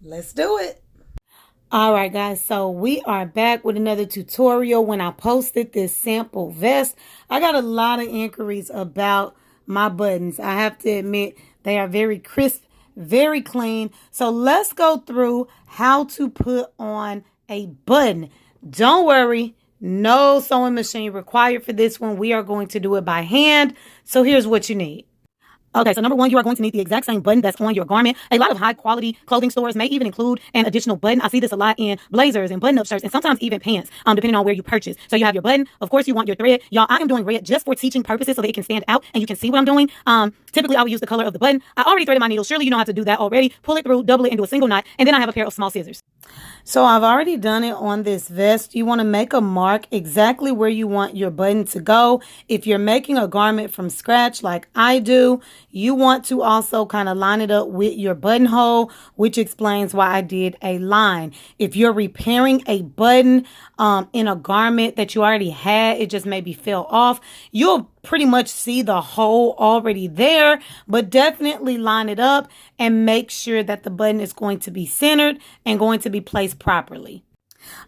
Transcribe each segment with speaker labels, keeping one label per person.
Speaker 1: Let's do it.
Speaker 2: All right, guys, so we are back with another tutorial. When I posted this sample vest, I got a lot of inquiries about my buttons. I have to admit, they are very crisp, very clean. So let's go through how to put on a button. Don't worry, no sewing machine required for this one. We are going to do it by hand. So here's what you need. Okay, so number one, you are going to need the exact same button that's on your garment. A lot of high quality clothing stores may even include an additional button. I see this a lot in blazers and button-up shirts and sometimes even pants, depending on where you purchase. So you have your button. Of course, you want your thread. Y'all, I am doing red just for teaching purposes so that it can stand out and you can see what I'm doing. Typically, I would use the color of the button. I already threaded my needle. Surely you know how to do that already. Pull it through, double it into a single knot, and then I have a pair of small scissors. So I've already done it on this vest. You want to make a mark exactly where you want your button to go. If you're making a garment from scratch like I do, you want to also kind of line it up with your buttonhole, which explains why I did a line. If you're repairing a button in a garment that you already had, it just maybe fell off, you'll pretty much see the hole already there, but definitely line it up and make sure that the button is going to be centered and going to be placed properly.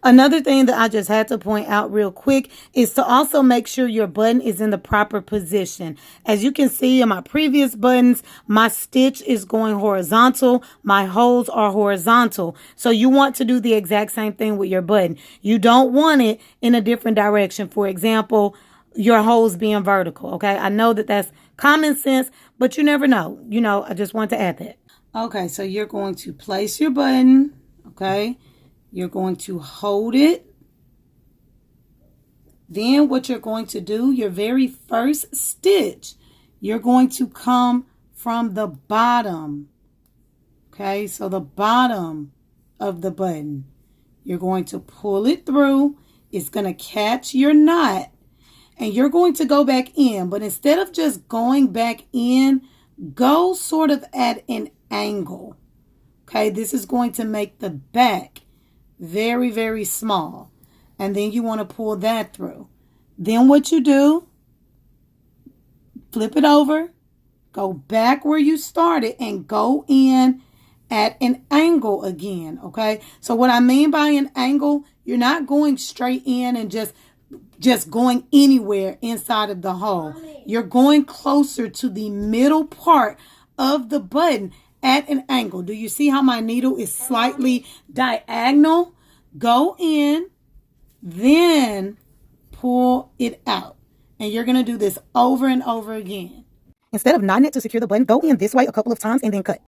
Speaker 2: Another thing that I just had to point out real quick is to also make sure your button is in the proper position. As you can see in my previous buttons, my stitch is going horizontal. My holes are horizontal. So you want to do the exact same thing with your button. You don't want it in a different direction. For example, your holes being vertical. Okay, I know that that's common sense, but you never know. I just want to add that. Okay, so you're going to place your button. Okay, you're going to hold it. Then what you're going to do, your very first stitch, you're going to come from the bottom. Okay, so the bottom of the button. You're going to pull it through. It's going to catch your knot. And you're going to go back in. But instead of just going back in, go sort of at an angle. Okay, this is going to make the back very, very small. And then you want to pull that through. Then what you do, flip it over, go back where you started and go in at an angle again. Okay, so what I mean by an angle, you're not going straight in and just going anywhere inside of the hole. You're going closer to the middle part of the button at an angle. Do you see how my needle is slightly diagonal? Go in, then pull it out. And you're going to do this over and over again. Instead of knotting it to secure the button, go in this way a couple of times and then cut.